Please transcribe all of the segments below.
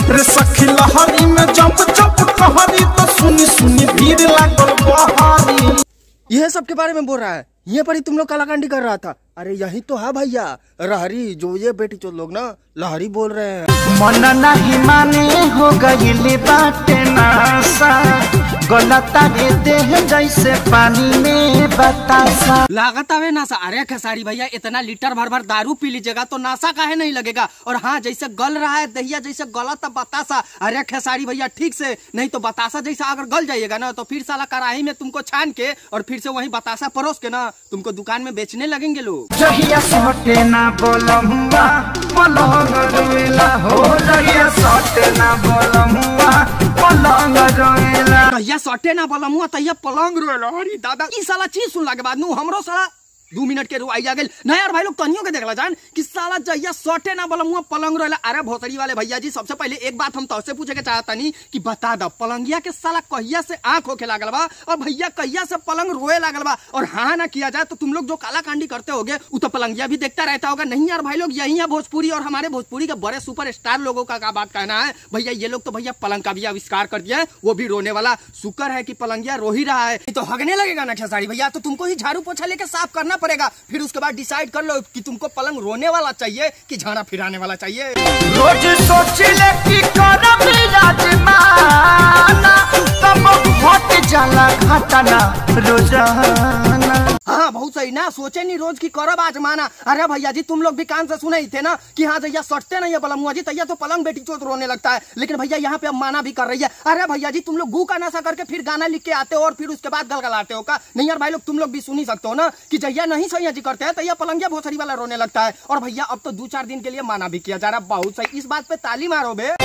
रे सखी लहरी में जब जब कहरी तो सुनी सुनी भीड़ लागल बहारी। यह सब के बारे में बोल रहा है, ये पर ही तुम लोग कालाकांडी कर रहा था। अरे यही तो है भैया रहरी, जो ये बेटी चो लोग ना लहरी बोल रहे हैं। मन नहीं माने हो गई बाटे नासा, गलता रे देह जैसे पानी में बतासा। लागत आवे नासा। अरे खेसारी भैया इतना लीटर भर भर दारू पी लीजिएगा तो नासा काहे नहीं लगेगा। और हाँ जैसे गल रहा है दहिया जैसे गलत बतासा। अरे खेसारी भैया ठीक से, नहीं तो बतासा जैसा अगर गल जाइएगा ना तो फिर साला कढ़ाई में तुमको छान के और फिर से वही बतासा परोस के ना तुमको दुकान में बेचने लगेंगे लोग। जहिया सोटे ना बोलमुआ पलंग रोएला हो, जहिया सोटे ना बोलमुआ पलंग रोएला। तहिया सटे ना बोलमुआ तहिया पलंग रोएला। अरे दादा ई साला चीज सुनला के बाद नु हमरो साला 2 मिनट के रुआई जा गेल। ना यार भाई लोग तनियो के देखला जान कि साला जहिया सटे ना बोलमुआ पलंग रोएला। अरे भोसड़ी वाले भैया जी सबसे पहले एक बात हम तोसे पूछे के चाहतानी कि बता द पलंगिया के साला कहिया से आंख होके लागल बा और भैया कहिया से पलंग रोए लागल बा। और हाँ ना किया जाए तो तुम लोग जो कालाकांडी करते होगे वो तो पलंगिया भी देखता रहता होगा। नहीं यार भाई लोग यही है भोजपुरी और हमारे भोजपुरी के बड़े सुपर स्टार लोगों का बात कहना है भैया। ये लोग तो भैया पलंग का भी आविष्कार कर दिया है, वो भी रोने वाला। शुक्र है कि पलंगिया रो ही रहा है, तो हगने लगेगा ना खेसारी भैया तो तुमको ही झाड़ू पोछा लेके साफ करना पड़ेगा। फिर उसके बाद डिसाइड कर लो कि तुमको पलंग रोने वाला चाहिए कि झाड़ा फिराने वाला चाहिए। रोज सोच ले कि करब राजमाना तब घट जाला घटना रोजाना। हाँ बहुत सही ना, सोचे नहीं रोज की करब आजमाना। अरे भैया जी तुम लोग भी कान से सुने ही थे ना कि हाँ जैया सटते नहीं है बलमुआ जी तैया तो पलंग बेटी चोट रोने लगता है। लेकिन भैया यहाँ पे अब माना भी कर रही है। अरे भैया जी तुम लोग गू का नशा करके फिर गाना लिख के आते हो और फिर उसके बाद गलगलाते हो का। नहीं यार भाई लोग तुम लोग भी सुन ही सकते हो ना कि जैया नहीं सैया जी करते हैं तैया पलंगिया भोसड़ी वाला रोने लगता है। और भैया अब तो 2-4 दिन के लिए माना भी किया जा रहा है। बहुत सही, इस बात पे ताली मारो बे।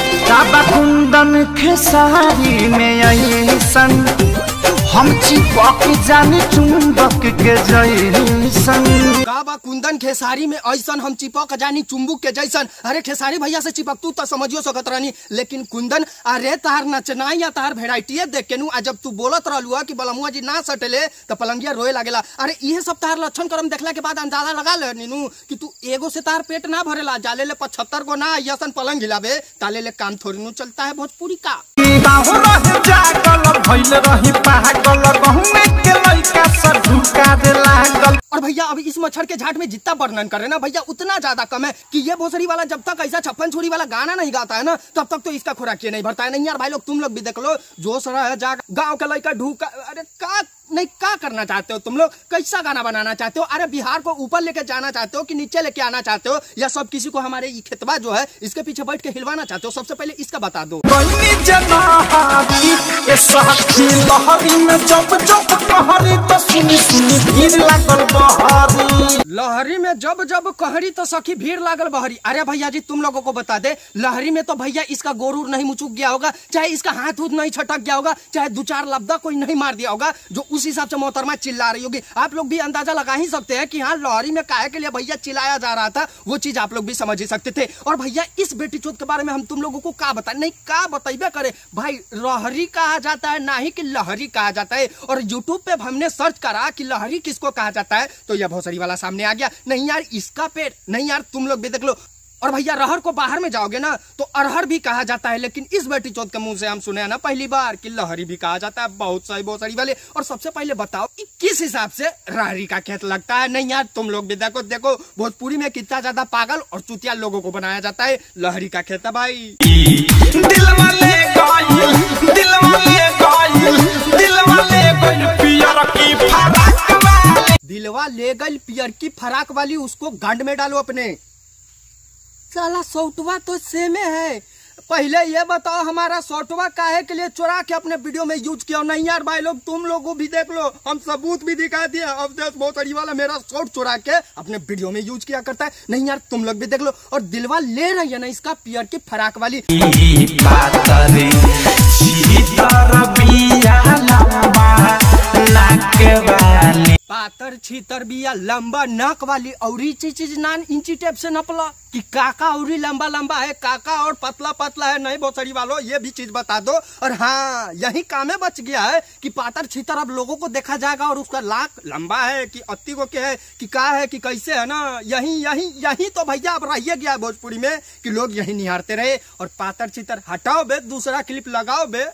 कुंदन खेसारी में ऐसन हम चिपक जाने चुंबक के जैसन। गाबा कुंदन खेसारी में ऐसन हम चिपक जानी चुंबक के जैसन। अरे खेसारी भैया से चिपक तू तो समझियो सकत रहनी, लेकिन कुंदन अरे तार नचना या तार वेराइटी देख के नु जब तू बोलत रहलुआ कि बलमुआ जी ना सटले तो पलंगिया रोए लागेला। अरे ये सब तार लक्षण करम देखला के बाद अंदाजा लगा ले नीनू कि तू एगो से तार पेट ना भरेला, जाले ले 75 गो ना यसन पलंग हिलाबे ताले ले काम थोड़ी नु चलता है भोजपुरी का। और भैया अभी इस मच्छर के झाट में जितना वर्णन करे ना भैया उतना ज्यादा कम है कि ये भोसड़ी वाला जब तक ऐसा 56 छोरी वाला गाना नहीं गाता है ना तब तक तो इसका खुराक नहीं भरता है। नहीं यार भाई लोग तुम लोग भी देख लो जो सरा है जाग गाँव का लड़का ढूका। अरे का नहीं क्या करना चाहते हो तुम लोग, कैसा गाना बनाना चाहते हो? अरे बिहार को ऊपर लेके जाना चाहते हो कि नीचे लेके आना चाहते हो, या सब किसी को हमारे ये खेतबा जो है इसके पीछे बैठ के हिलवाना चाहते हो? सबसे पहले इसका बता दो। लहरी में जब जब कहरी तो सखी भीड़ लागल बहरी। अरे भैया जी तुम लोगों को बता दे लहरी में तो भैया इसका गोरूर नहीं मुचुक गया होगा, चाहे इसका हाथ उथ नहीं छटक गया होगा, चाहे 2-4 लब्दा कोई नहीं मार दिया होगा, जो उस हिसाब से मोहतरमा चिल्ला रही होगी। आप लोग भी अंदाजा लगा ही सकते हैं कि हाँ लहरी में काहे के लिए भैया चिल्लाया जा रहा था, वो चीज आप लोग भी समझ ही सकते थे। और भैया इस बेटी चोद के बारे में हम तुम लोगों को क्या बताए, नहीं क्या बताइबे करे भाई। लहरी कहा जाता है ना ही कि लहरी कहा जाता है। और यूट्यूब पे हमने सर्च करा कि लहरी किसको कहा जाता है तो यह भोसड़ी वाला सामने आ गया। नहीं यार इसका पेट, नहीं यार तुम लोग भी देख लो। और भैया रहर को बाहर में जाओगे ना तो अरहर भी कहा जाता है, लेकिन इस बेटी चौथ के मुंह से हम सुने ना पहली बार कि लहरी भी कहा जाता है। बहुत सही भोसड़ी वाले। और सबसे पहले बताओ कि किस हिसाब से रहरी का खेत लगता है? नहीं यार तुम लोग भी देखो देखो भोजपुरी में कितना ज्यादा पागल और चुतिया लोगों को बनाया जाता है। लहरी का खेत है भाई। दिलवा ले गई पियर की फराक वाली, उसको गांड में डालो अपने। साला सौटवा तो सेमे है। पहले ये बताओ हमारा सौटवा काहे के लिए चुरा के अपने वीडियो में यूज किया? नहीं यार भाई लोग तुम लोगों भी देख लो, हम सबूत भी दिखा दिया। अब देश भोसड़ी वाला मेरा शॉट चुरा के अपने वीडियो में यूज किया करता है। नहीं यार तुम लोग भी देख लो। और दिलवा ले रही है ना इसका पियर की फराक वाली। पातर छीतर बिया लंबा नक वाली औरी चीज नान इंची टेप से नपला कि काका औरी लंबा लंबा है काका और पतला पतला है। नहीं बोसड़ी वालों ये भी चीज बता दो। और हाँ यही कामे बच गया है कि पातर छीतर अब लोगों को देखा जाएगा और उसका लाख लंबा है कि अत्ती को क्या है कि का है कि कैसे है ना। यही यही यही तो भैया अब रहिए गया भोजपुरी में कि लोग यही निहारते रहे। और पातर छीतर हटाओ बे दूसरा क्लिप लगाओ बे।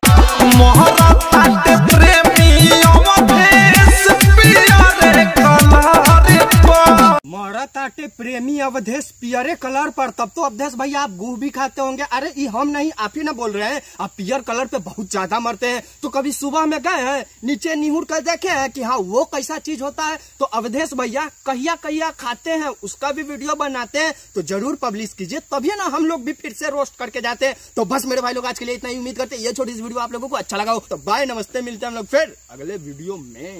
मरत आटे प्रेमी अवधेश पियरे कलर पर। तब तो अवधेश भैया आप गुह भी खाते होंगे। अरे ये हम नहीं आप ही ना बोल रहे हैं। आप पियर कलर पे बहुत ज्यादा मरते हैं। तो कभी सुबह में गए हैं नीचे निहुर कर देखे हैं कि हाँ वो कैसा चीज होता है। तो अवधेश भैया कहिया कहिया खाते हैं उसका भी वीडियो बनाते हैं तो जरूर पब्लिश कीजिए तभी ना हम लोग भी फिर से रोस्ट करके जाते हैं। तो बस मेरे भाई लोग आज के लिए इतना ही उम्मीद करते हैं ये छोटी सी वीडियो आप लोगों को अच्छा लगा हो। तो बाय नमस्ते मिलते हैं हम लोग फिर अगले वीडियो में।